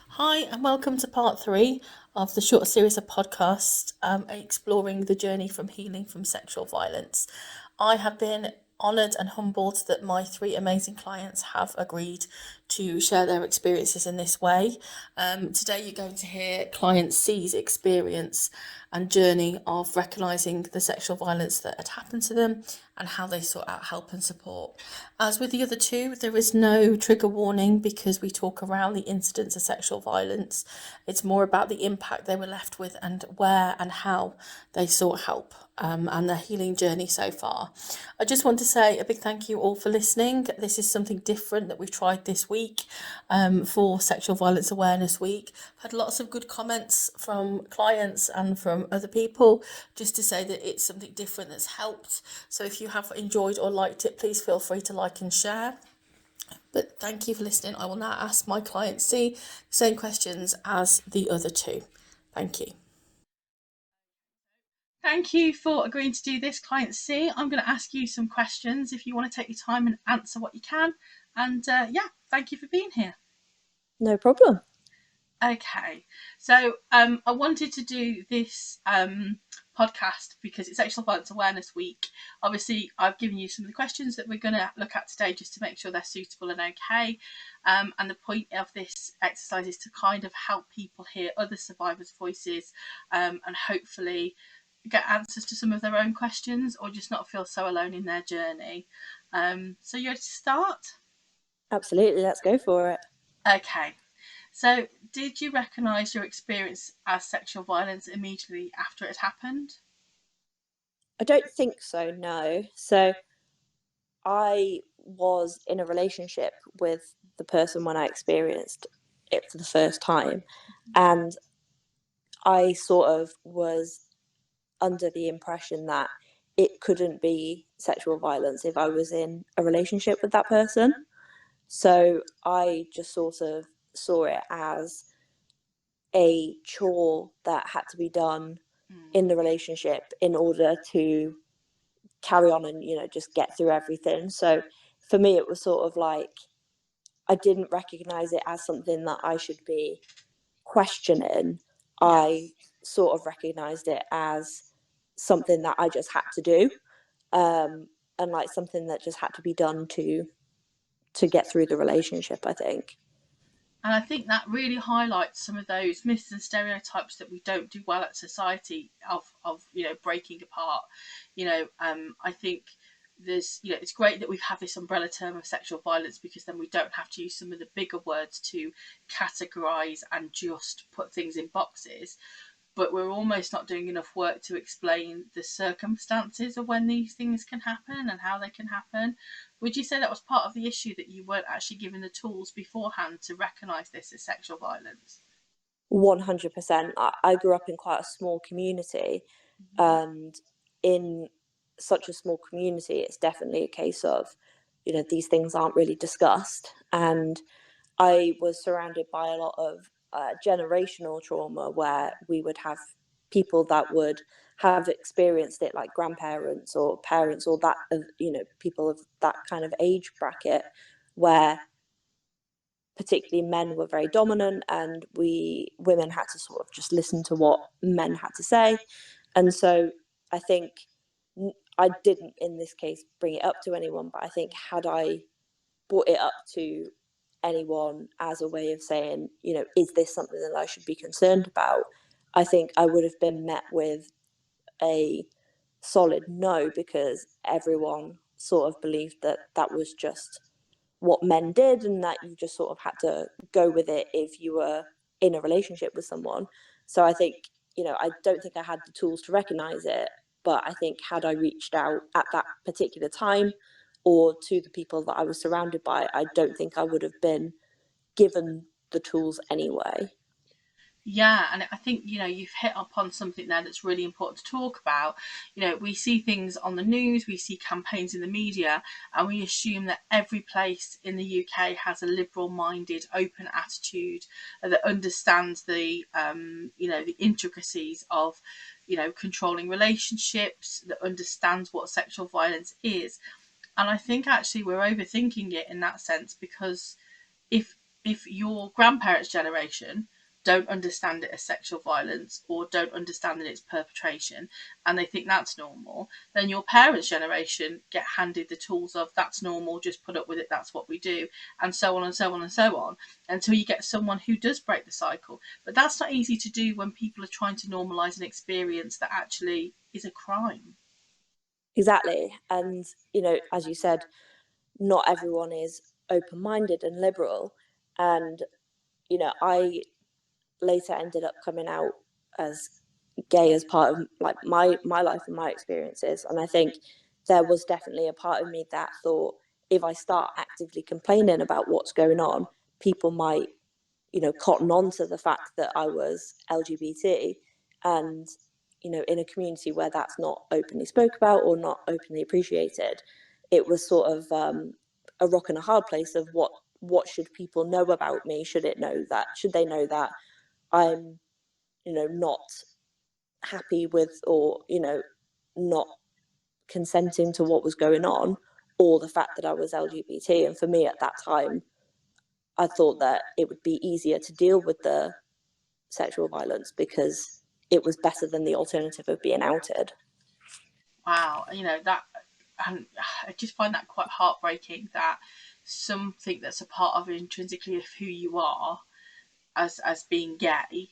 Hi, and welcome to part three of the short series of podcasts exploring the journey from healing from sexual violence. I have been honoured and humbled that my three amazing clients have agreed to share their experiences in this way. Today, you're going to hear client C's experience and journey of recognising the sexual violence that had happened to them and how they sought out help and support. As with the other two, there is no trigger warning because we talk around the incidents of sexual violence. It's more about the impact they were left with and where and how they sought help and their healing journey so far. I just want to say a big thank you all for listening. This is something different that we've tried this week for Sexual Violence Awareness Week. I've had lots of good comments from clients and from other people just to say that it's something different that's helped. So if you have enjoyed or liked it, please feel free to like and share. But thank you for listening. I will now ask my client C the same questions as the other two. Thank you. Thank you for agreeing to do this, client C. I'm going to ask you some questions if you want to take your time and answer what you can. And thank you for being here. No problem. Okay, so I wanted to do this podcast because it's Sexual Violence Awareness Week. Obviously, I've given you some of the questions that we're going to look at today just to make sure they're suitable and okay. And the point of this exercise is to kind of help people hear other survivors' voices and hopefully get answers to some of their own questions or just not feel so alone in their journey. So you ready to start? Absolutely, let's go for it. Okay. So, did you recognise your experience as sexual violence immediately after it happened? I don't think so, no. So I was in a relationship with the person when I experienced it for the first time, and I sort of was under the impression that it couldn't be sexual violence if I was in a relationship with that person. So I just sort of saw it as a chore that had to be done in the relationship in order to carry on and just get through everything. So for me it was sort of like I didn't recognize it as something that I should be questioning. I sort of recognized it as something that I just had to do, and like something that just had to be done to get through the relationship, I think. And I think that really highlights some of those myths and stereotypes that we don't do well at society of breaking apart. I think there's it's great that we have this umbrella term of sexual violence because then we don't have to use some of the bigger words to categorize and just put things in boxes, but we're almost not doing enough work to explain the circumstances of when these things can happen and how they can happen. Would you say that was part of the issue, that you weren't actually given the tools beforehand to recognise this as sexual violence? 100%. I grew up in quite a small community, and in such a small community, it's definitely a case of, these things aren't really discussed. And I was surrounded by a lot of generational trauma where we would have people that would have experienced it, like grandparents or parents or that, people of that kind of age bracket, where particularly men were very dominant and women had to sort of just listen to what men had to say. And so I think I didn't in this case bring it up to anyone, but I think had I brought it up to anyone as a way of saying, is this something that I should be concerned about, I think I would have been met with a solid no, because everyone sort of believed that that was just what men did and that you just sort of had to go with it if you were in a relationship with someone. So I think, I don't think I had the tools to recognize it, but I think had I reached out at that particular time or to the people that I was surrounded by, I don't think I would have been given the tools anyway. Yeah, and I think you've hit upon something there that's really important to talk about. We see things on the news, we see campaigns in the media, and we assume that every place in the UK has a liberal-minded, open attitude that understands the intricacies of controlling relationships, that understands what sexual violence is. And I think actually we're overthinking it in that sense, because if if your grandparents' generation don't understand it as sexual violence or don't understand that it's perpetration and they think that's normal, then your parents' generation get handed the tools of that's normal, just put up with it, that's what we do, and so on and so on and so on, until you get someone who does break the cycle. But that's not easy to do when people are trying to normalise an experience that actually is a crime. Exactly. And, you know, as you said, not everyone is open minded and liberal. And, you know, I later ended up coming out as gay as part of like my life and my experiences. And I think there was definitely a part of me that thought, if I start actively complaining about what's going on, people might, you know, cotton on to the fact that I was LGBT. And, you know, in a community where that's not openly spoke about or not openly appreciated, it was sort of a rock and a hard place of what should people know about me? Should they know that I'm, you know, not happy with, or, you know, not consenting to what was going on, or the fact that I was LGBT. And for me at that time, I thought that it would be easier to deal with the sexual violence because it was better than the alternative of being outed. Wow, you know that, and I just find that quite heartbreaking that something that's a part of intrinsically of who you are as being gay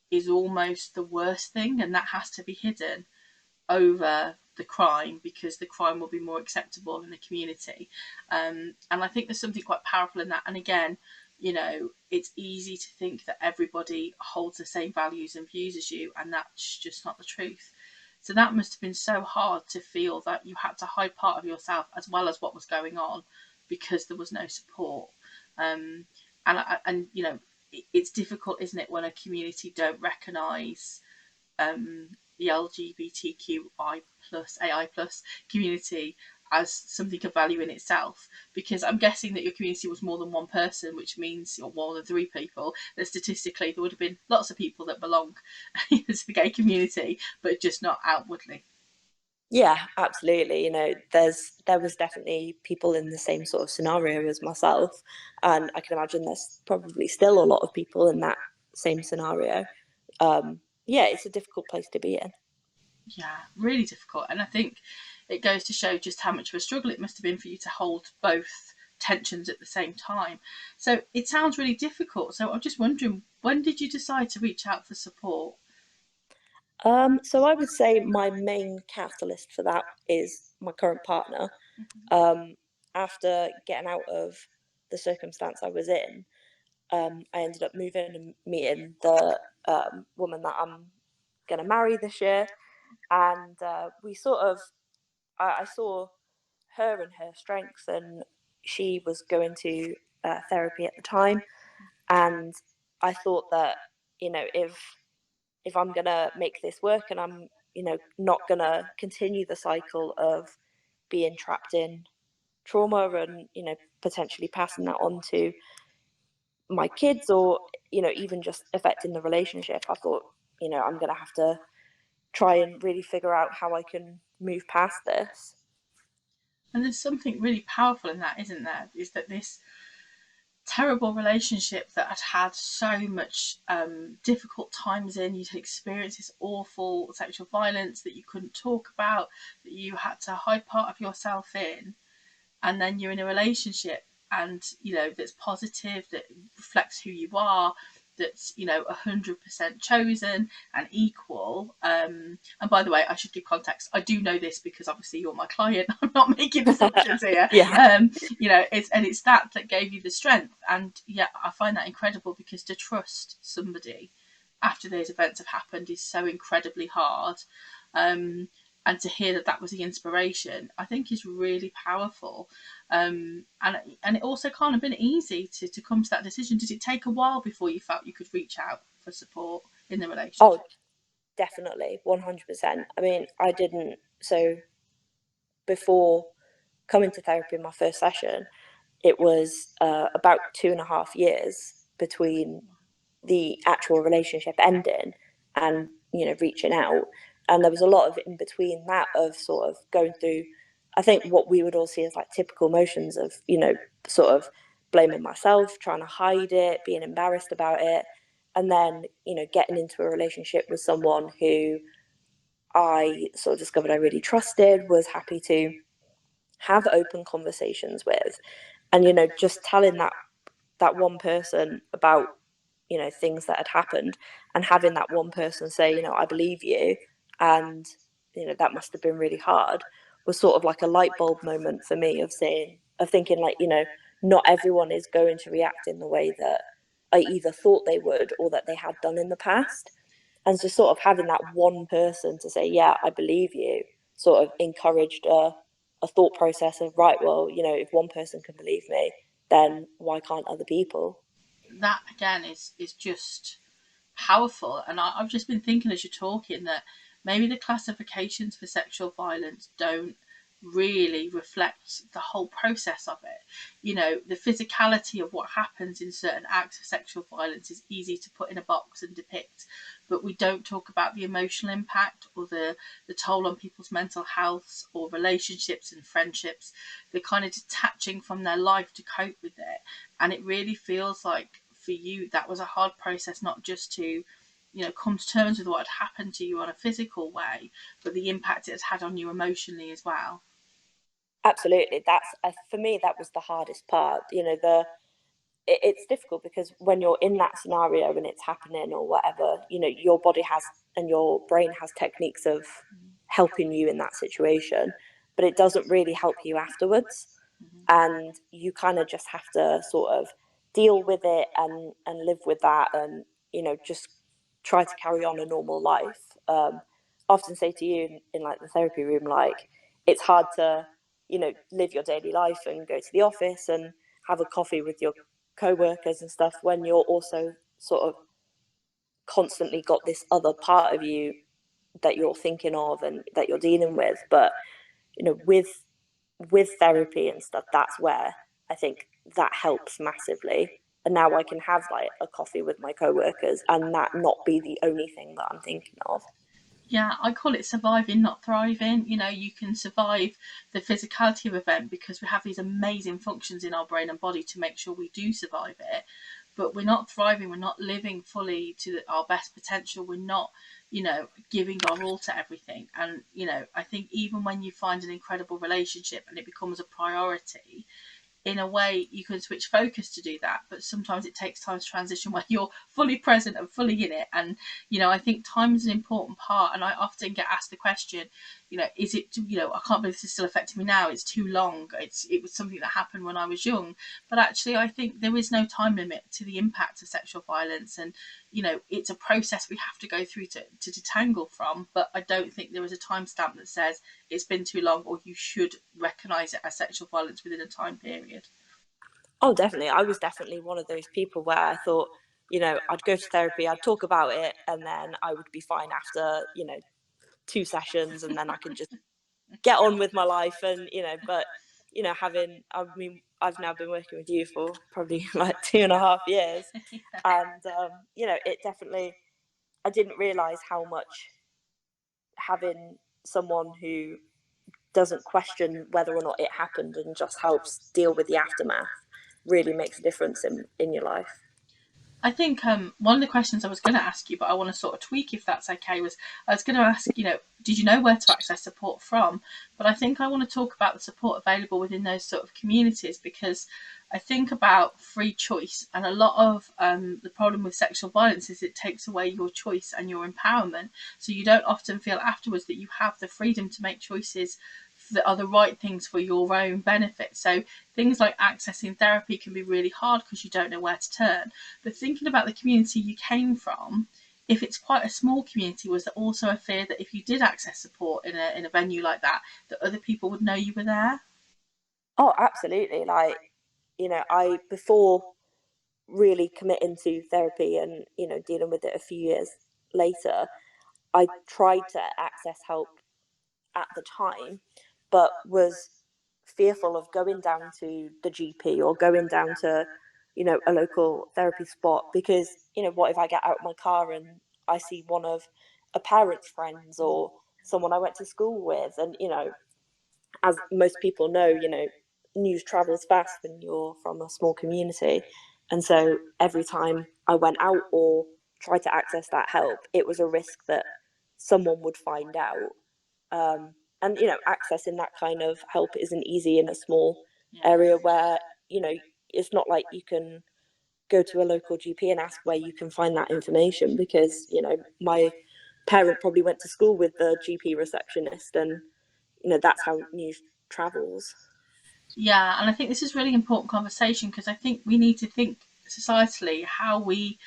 is almost the worst thing, and that has to be hidden over the crime because the crime will be more acceptable in the community. And I think there's something quite powerful in that. And again, you know, it's easy to think that everybody holds the same values and views as you, and that's just not the truth. So that must have been so hard to feel that you had to hide part of yourself as well as what was going on because there was no support. And you know, it's difficult, isn't it, when a community don't recognise the LGBTQI plus AI plus community as something of value in itself, because I'm guessing that your community was more than one person, which means, or more than three people, that statistically there would have been lots of people that belong to the gay community, but just not outwardly. Yeah, absolutely. You know, there was definitely people in the same sort of scenario as myself, and I can imagine there's probably still a lot of people in that same scenario. Yeah, it's a difficult place to be in. Yeah, really difficult. And I think it goes to show just how much of a struggle it must have been for you to hold both tensions at the same time. So it sounds really difficult. So I'm just wondering, when did you decide to reach out for support? So I would say my main catalyst for that is my current partner. Um, After getting out of the circumstance I was in, I ended up moving and meeting the woman that I'm going to marry this year. And we sort of, I saw her and her strengths, and she was going to therapy at the time. And I thought that, you know, if I'm gonna make this work and I'm, you know, not gonna continue the cycle of being trapped in trauma and, you know, potentially passing that on to my kids, or, you know, even just affecting the relationship, I thought, you know, I'm gonna have to try and really figure out how I can move past this. And there's something really powerful in that, isn't there? Is that this terrible relationship that had had so much difficult times in, you'd experienced this awful sexual violence that you couldn't talk about, that you had to hide part of yourself in, and then you're in a relationship and you know that's positive, that reflects who you are, that's, you know, 100% chosen and equal. And by the way, I should give context, I do know this because obviously you're my client. I'm not making assumptions here. Yeah. You know, it's that gave you the strength. And yeah, I find that incredible, because to trust somebody after those events have happened is so incredibly hard. um, and to hear that that was the inspiration, I think is really powerful. And it also can't have been easy to come to that decision. Did it take a while before you felt you could reach out for support in the Oh, relationship? definitely, 100%. I mean, I didn't. So before coming to therapy in my first session, it was about 2.5 years between the actual relationship ending and, you know, reaching out. And there was a lot of in between that, of sort of going through, I think, what we would all see as like typical motions of, you know, sort of blaming myself, trying to hide it, being embarrassed about it. And then, getting into a relationship with someone who I sort of discovered I really trusted, was happy to have open conversations with, and just telling that one person about things that had happened, and having that one person say, I believe you, and that must have been really hard, was sort of like a light bulb moment for me of thinking, like, not everyone is going to react in the way that I either thought they would or that they had done in the past. And just sort of having that one person to say, yeah, I believe you, sort of encouraged a thought process of, right, well, if one person can believe me, then why can't other people? That again is just powerful. And I've just been thinking as you're talking that maybe the classifications for sexual violence don't really reflect the whole process of it. The physicality of what happens in certain acts of sexual violence is easy to put in a box and depict, but we don't talk about the emotional impact or the toll on people's mental health or relationships and friendships. They're kind of detaching from their life to cope with it. And it really feels like for you that was a hard process, not just to come to terms with what had happened to you on a physical way, but the impact it has had on you emotionally as well. Absolutely. That's for me, that was the hardest part. It's difficult because when you're in that scenario and it's happening or whatever, your body has, and your brain has, techniques of helping you in that situation, but it doesn't really help you afterwards. And you kind of just have to sort of deal with it and live with that, and just try to carry on a normal life. I often say to you in like the therapy room, like, it's hard to live your daily life and go to the office and have a coffee with your co-workers and stuff when you're also sort of constantly got this other part of you that you're thinking of and that you're dealing with. But with therapy and stuff, that's where I think that helps massively. And now I can have like a coffee with my co-workers and that not be the only thing that I'm thinking of. Yeah, I call it surviving, not thriving. You can survive the physicality of an event because we have these amazing functions in our brain and body to make sure we do survive it. But we're not thriving, we're not living fully to our best potential, we're not, giving our all to everything. And, I think even when you find an incredible relationship and it becomes a priority, in a way you can switch focus to do that, but sometimes it takes time to transition where you're fully present and fully in it. And I think time is an important part, and I often get asked the question, is it, I can't believe this is still affecting me now, it's too long, it was something that happened when I was young. But actually I think there is no time limit to the impact of sexual violence, and it's a process we have to go through to detangle from. But I don't think there is a timestamp that says it's been too long or you should recognise it as sexual violence within a time period. Oh, definitely. I was definitely one of those people where I thought, I'd go to therapy, I'd talk about it, and then I would be fine after, 2 sessions, and then I could just get on with my life. And, but, I mean, I've now been working with you for probably like 2.5 years. And, it definitely, I didn't realize how much having someone who doesn't question whether or not it happened and just helps deal with the aftermath really makes a difference in your life. I think one of the questions I was going to ask you, but I want to sort of tweak if that's okay, was I was going to ask, did you know where to access support from? But I think I want to talk about the support available within those sort of communities, because I think about free choice, and a lot of the problem with sexual violence is it takes away your choice and your empowerment. So you don't often feel afterwards that you have the freedom to make choices that are the right things for your own benefit. So things like accessing therapy can be really hard because you don't know where to turn. But thinking about the community you came from, if it's quite a small community, was there also a fear that if you did access support in a venue like that, that other people would know you were there? Oh, absolutely. Like, I, before really committing to therapy and, dealing with it a few years later, I tried to access help at the time, but was fearful of going down to the GP or going down to, a local therapy spot, because, what if I get out of my car and I see one of a parent's friends or someone I went to school with? And, as most people know, news travels fast when you're from a small community. And so every time I went out or tried to access that help, it was a risk that someone would find out. And, accessing that kind of help isn't easy in a small area where, it's not like you can go to a local GP and ask where you can find that information, because, my parent probably went to school with the GP receptionist, and, that's how news travels. Yeah, and I think this is really important conversation, because I think we need to think societally how we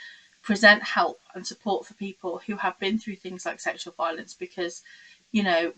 present help and support for people who have been through things like sexual violence, because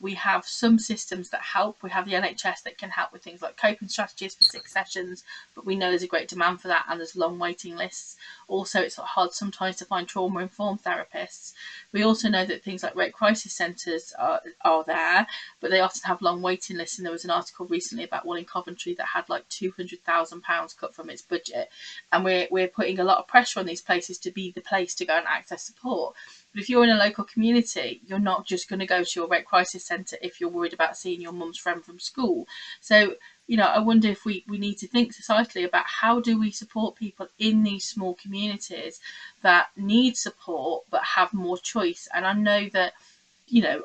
we have some systems that help. We have the NHS that can help with things like coping strategies for 6 sessions, but we know there's a great demand for that and there's long waiting lists. Also, it's hard sometimes to find trauma-informed therapists. We also know that things like rape crisis centres are there, but they often have long waiting lists. And there was an article recently about one in Coventry that had like £200,000 cut from its budget. And we're putting a lot of pressure on these places to be the place to go and access support. But if you're in a local community, you're not just going to go to your rape crisis centre if you're worried about seeing your mum's friend from school. So, I wonder if we need to think societally about how do we support people in these small communities that need support but have more choice. And I know that,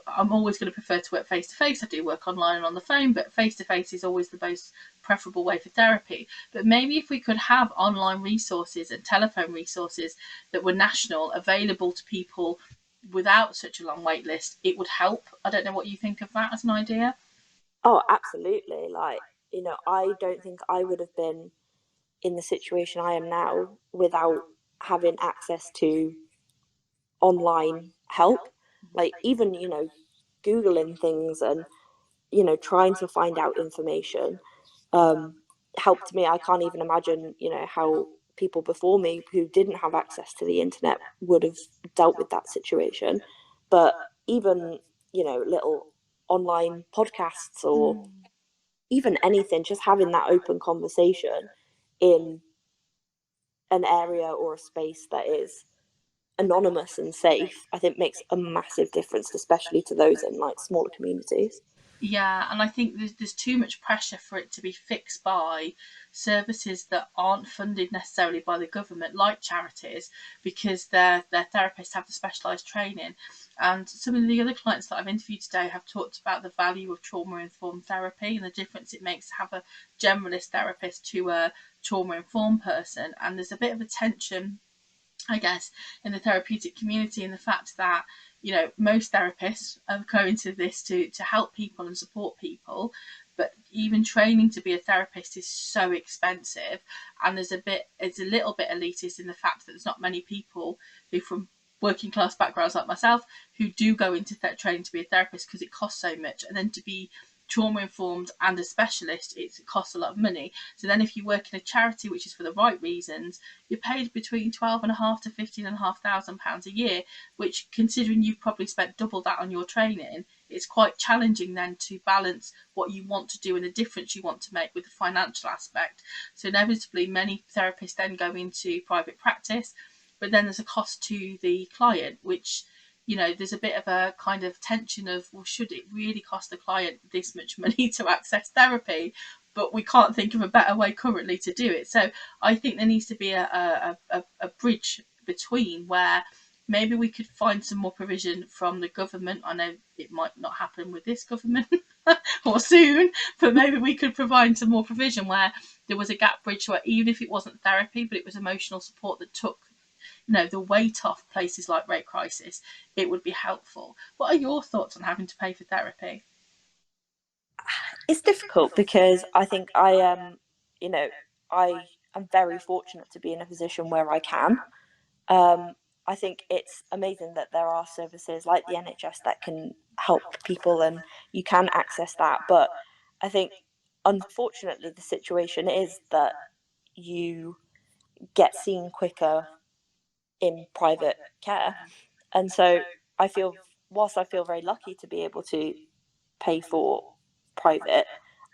I'm always going to prefer to work face to face. I do work online and on the phone, but face to face is always the most preferable way for therapy. But maybe if we could have online resources and telephone resources that were national, available to people without such a long wait list, it would help. I don't know what you think of that as an idea. Oh, absolutely. Like, I don't think I would have been in the situation I am now without having access to online help. Like, even, Googling things and, trying to find out information helped me. I can't even imagine, how people before me who didn't have access to the internet would have dealt with that situation. But even, little online podcasts or even anything, just having that open conversation in an area or a space that is anonymous and safe, I think makes a massive difference, especially to those in like smaller communities. Yeah, and I think there's too much pressure for it to be fixed by services that aren't funded necessarily by the government, like charities, because their therapists have the specialised training. And some of the other clients that I've interviewed today have talked about the value of trauma-informed therapy and the difference it makes to have a generalist therapist to a trauma-informed person. And there's a bit of a tension, I guess, in the therapeutic community, in the fact that, most therapists are going to this to help people and support people, but even training to be a therapist is so expensive. And it's a little bit elitist in the fact that there's not many people who, from working class backgrounds like myself, who do go into training to be a therapist, because it costs so much. And then to be trauma informed and a specialist, it costs a lot of money. So then if you work in a charity which is for the right reasons, you're paid between 12,500 to 15,500 pounds a year, which, considering you've probably spent double that on your training, it's quite challenging then to balance what you want to do and the difference you want to make with the financial aspect. So inevitably many therapists then go into private practice, but then there's a cost to the client, which, there's a bit of a kind of tension of, well, should it really cost the client this much money to access therapy? But we can't think of a better way currently to do it. So I think there needs to be a bridge between, where maybe we could find some more provision from the government. I know it might not happen with this government or soon, but maybe we could provide some more provision where there was a gap bridge, where even if it wasn't therapy, but it was emotional support that took the weight off places like rape crisis, it would be helpful. What are your thoughts on having to pay for therapy? It's difficult because I think I am very fortunate to be in a position where I can. I think it's amazing that there are services like the NHS that can help people and you can access that. But I think, unfortunately, the situation is that you get seen quicker in private care. And so whilst I feel very lucky to be able to pay for private,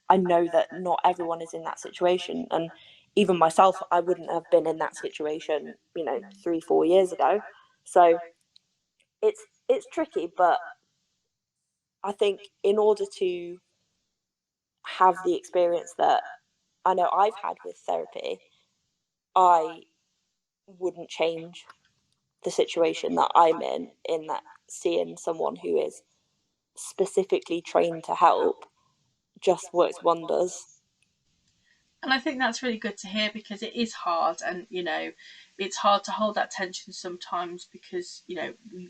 I know that not everyone is in that situation. And even myself, I wouldn't have been in that situation, 3-4 years ago. So it's tricky, but I think in order to have the experience that I know I've had with therapy, I wouldn't change the situation that I'm in that seeing someone who is specifically trained to help just works wonders. And I think that's really good to hear, because it is hard, and it's hard to hold that tension sometimes, because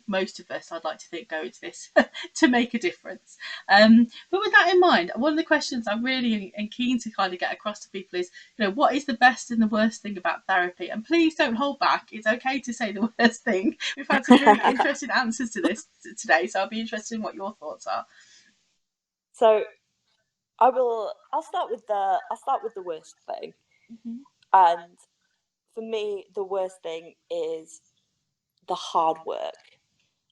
most of us, I'd like to think, go into this to make a difference. But with that in mind, one of the questions I really am keen to kind of get across to people is, what is the best and the worst thing about therapy? And please don't hold back. It's okay to say the worst thing. We've had some really interesting answers to this today, so I'll be interested in what your thoughts are. So I'll start with the worst thing. Mm-hmm. And for me, the worst thing is the hard work.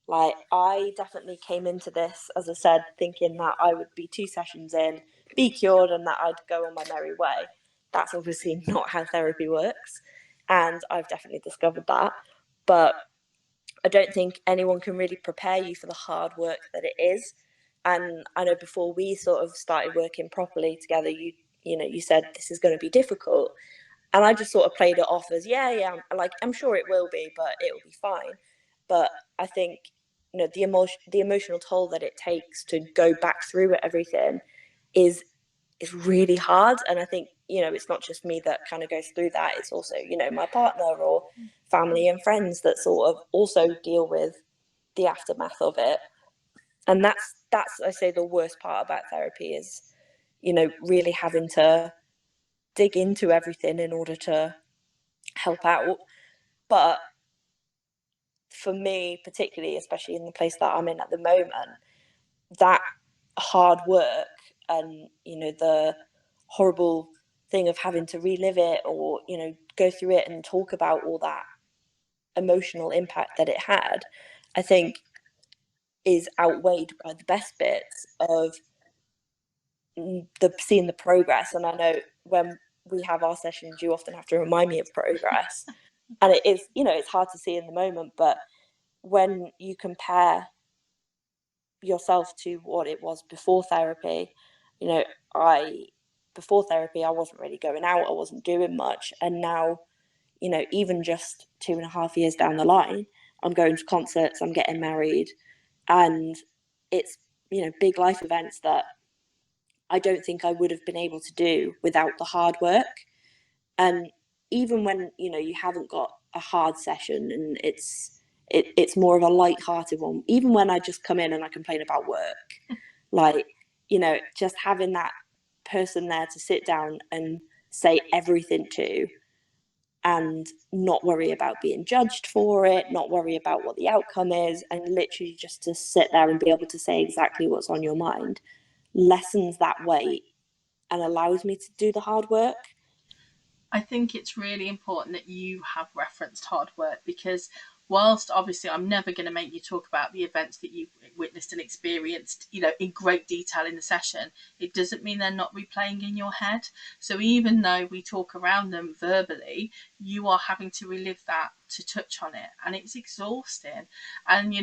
Like, I definitely came into this, as I said, thinking that I would be 2 sessions in, be cured, and that I'd go on my merry way. That's obviously not how therapy works. And I've definitely discovered that. But I don't think anyone can really prepare you for the hard work that it is. And I know before we sort of started working properly together, you said this is going to be difficult, and I just sort of played it off as yeah, like I'm sure it will be, but it will be fine. But I think the emotional toll that it takes to go back through everything is is really hard. And I think it's not just me that kind of goes through that. It's also my partner or family and friends that sort of also deal with the aftermath of it. And that's I say the worst part about therapy is really having to dig into everything in order to help out. But for me, particularly, especially in the place that I'm in at the moment, that hard work and the horrible thing of having to relive it, or go through it and talk about all that emotional impact that it had, I think is outweighed by the best bits of the seeing the progress. And I know when we have our sessions, you often have to remind me of progress, and it is it's hard to see in the moment, but when you compare yourself to what it was before therapy, you know I before therapy I wasn't really going out, I wasn't doing much, and now even just 2.5 years down the line, I'm going to concerts, I'm getting married, and it's big life events that I don't think I would have been able to do without the hard work. And even when you haven't got a hard session and it's more of a light-hearted one, even when I just come in and I complain about work, like just having that person there to sit down and say everything to, and not worry about being judged for it, not worry about what the outcome is, and literally just to sit there and be able to say exactly what's on your mind, lessens that weight and allows me to do the hard work. I think it's really important that you have referenced hard work, because whilst obviously I'm never going to make you talk about the events that you've witnessed and experienced, in great detail in the session, it doesn't mean they're not replaying in your head. So even though we talk around them verbally, you are having to relive that to touch on it, and it's exhausting. And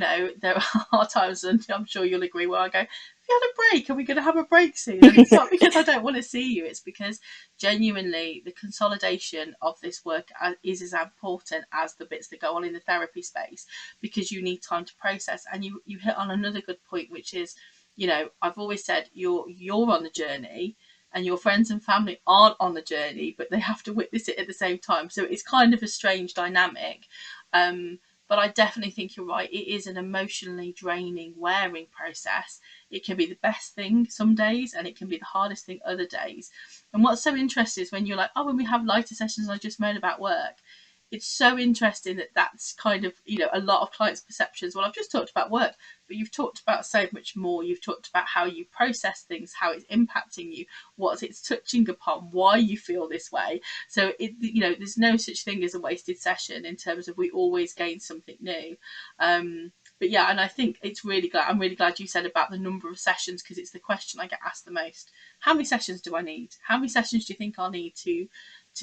there are times, and I'm sure you'll agree, where I go, "Have you had a break? Are we going to have a break soon?" And it's not because I don't want to see you, it's because genuinely the consolidation of this work is as important as the bits that go on in the therapy space, because you need time to process. And you hit on another good point, which is, I've always said you're on the journey, and your friends and family aren't on the journey, but they have to witness it at the same time. So it's kind of a strange dynamic. But I definitely think you're right. It is an emotionally draining, wearing process. It can be the best thing some days, and it can be the hardest thing other days. And what's so interesting is when you're like, oh, when we have lighter sessions, I just moan about work. It's so interesting that that's kind of, a lot of clients' perceptions. Well, I've just talked about work, but you've talked about so much more. You've talked about how you process things, how it's impacting you, what it's touching upon, why you feel this way. So, there's no such thing as a wasted session, in terms of we always gain something new. But yeah, and I think I'm really glad you said about the number of sessions, because it's the question I get asked the most. How many sessions do I need? How many sessions do you think I'll need to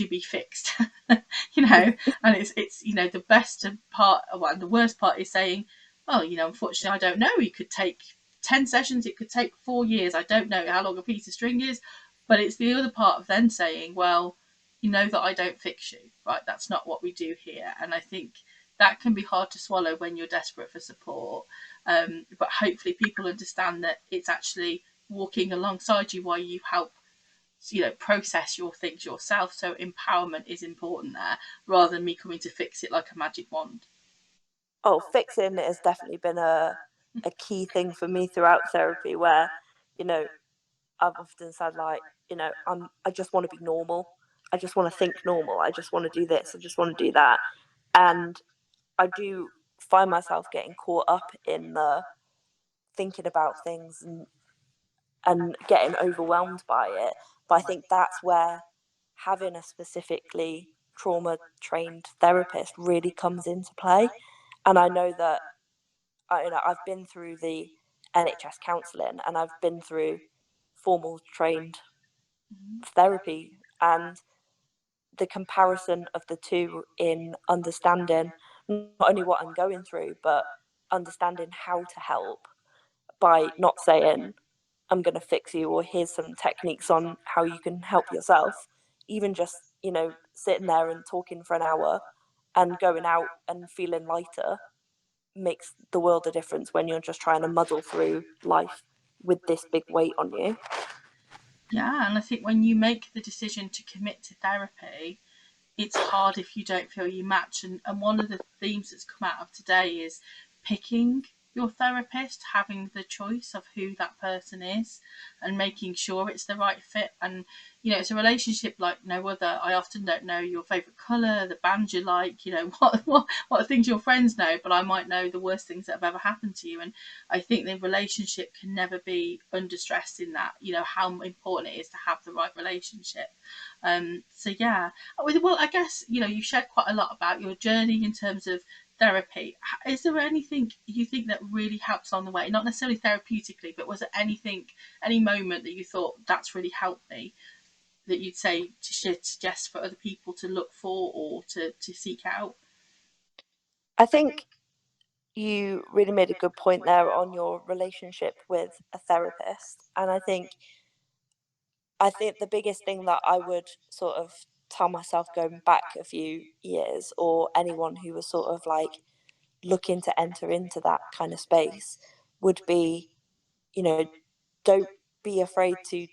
be fixed? And it's the best part, well, the worst part is saying, well, unfortunately, I don't know. It could take 10 sessions. It could take 4 years. I don't know how long a piece of string is. But it's the other part of then saying, well, you know that I don't fix you, right? That's not what we do here. And I think that can be hard to swallow when you're desperate for support. But hopefully people understand that it's actually walking alongside you while you help, process your things yourself. So empowerment is important there, rather than me coming to fix it like a magic wand. Oh, fixing has definitely been a key thing for me throughout therapy, where, you know, I've often said, like, I just want to be normal. I just want to think normal. I just want to do this. I just want to do that. And I do find myself getting caught up in the thinking about things and getting overwhelmed by it. But I think that's where having a specifically trauma trained therapist really comes into play. And I know that I've been through the NHS counselling, and I've been through formal trained therapy, and the comparison of the two in understanding not only what I'm going through, but understanding how to help, by not saying I'm going to fix you or here's some techniques on how you can help yourself. Even just, sitting there and talking for an hour and going out and feeling lighter makes the world a difference when you're just trying to muddle through life with this big weight on you. Yeah, and I think when you make the decision to commit to therapy, it's hard if you don't feel you match. And one of the themes that's come out of today is picking your therapist, having the choice of who that person is and making sure it's the right fit. And, it's a relationship like no other. I often don't know your favourite colour, the band you like, what things your friends know, but I might know the worst things that have ever happened to you. And I think the relationship can never be under stressed in that, how important it is to have the right relationship. So yeah, well, I guess you shared quite a lot about your journey in terms of therapy. Is there anything you think that really helps on the way? Not necessarily therapeutically, but was there any moment that you thought that's really helped me, that you'd say to suggest for other people to look for or to seek out? I think you really made a good point there on your relationship with a therapist. And I think the biggest thing that I would sort of tell myself going back a few years, or anyone who was sort of like looking to enter into that kind of space, would be, you know, don't be afraid to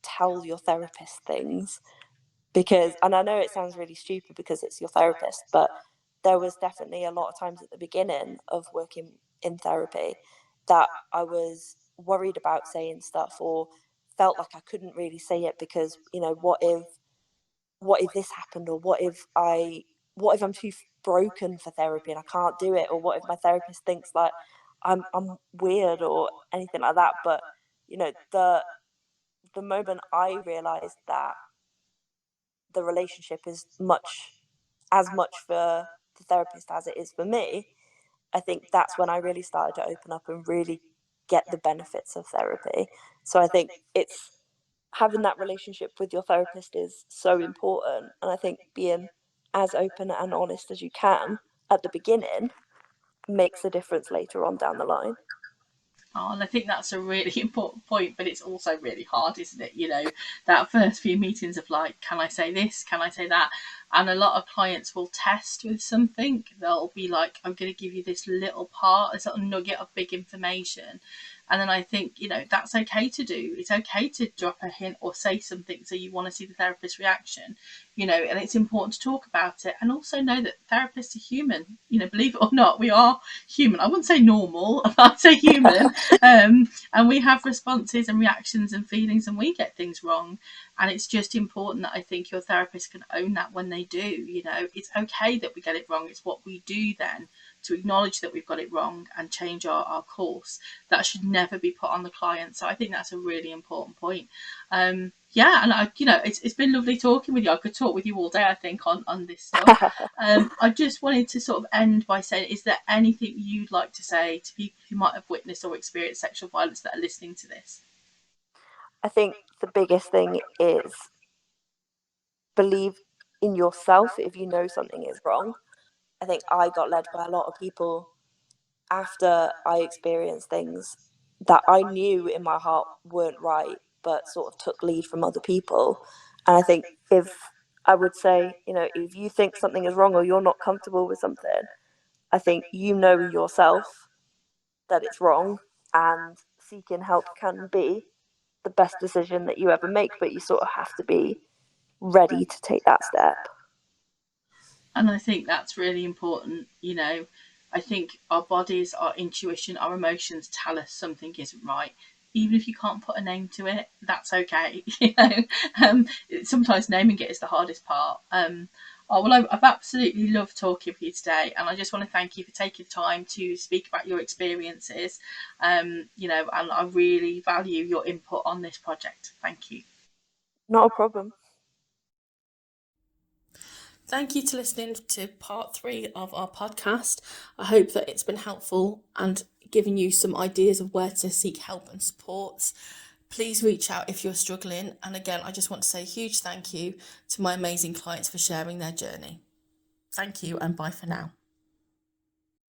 tell your therapist things. Because, and I know it sounds really stupid because it's your therapist, but there was definitely a lot of times at the beginning of working in therapy that I was worried about saying stuff, or felt like I couldn't really say it because, what if this happened, or what if I'm too broken for therapy and I can't do it, or what if my therapist thinks like I'm weird or anything like that. But the moment I realized that the relationship is as much for the therapist as it is for me, I think that's when I really started to open up and really get the benefits of therapy. So I think it's having that relationship with your therapist is so important. And I think being as open and honest as you can at the beginning makes a difference later on down the line. Oh, and I think that's a really important point, but it's also really hard, isn't it? That first few meetings of like, can I say this? Can I say that? And a lot of clients will test with something. They'll be like, I'm going to give you this little part, this little nugget of big information. And then I think, that's okay to do. It's okay to drop a hint or say something so you want to see the therapist's reaction, and it's important to talk about it. And also know that therapists are human. Believe it or not, we are human. I wouldn't say normal, I'd say human. And we have responses and reactions and feelings, and we get things wrong. And it's just important that I think your therapist can own that when they do. It's okay that we get it wrong. It's what we do then to acknowledge that we've got it wrong and change our course. That should never be put on the client. So I think that's a really important point. Yeah, and it's been lovely talking with you. I could talk with you all day, I think, on this stuff. I just wanted to sort of end by saying, is there anything you'd like to say to people who might have witnessed or experienced sexual violence that are listening to this? I think the biggest thing is believe in yourself if you know something is wrong. I think I got led by a lot of people after I experienced things that I knew in my heart weren't right, but sort of took lead from other people. And I think I would say, if you think something is wrong or you're not comfortable with something, I think yourself that it's wrong, and seeking help can be the best decision that you ever make, but you sort of have to be ready to take that step. And I think that's really important. I think our bodies, our intuition, our emotions tell us something isn't right. Even if you can't put a name to it, that's okay. Sometimes naming it is the hardest part. I've absolutely loved talking with you today, and I just want to thank you for taking time to speak about your experiences. And I really value your input on this project. Thank you. Not a problem. Thank you to listening to part 3 of our podcast. I hope that it's been helpful and giving you some ideas of where to seek help and support. Please reach out if you're struggling. And again, I just want to say a huge thank you to my amazing clients for sharing their journey. Thank you, and bye for now.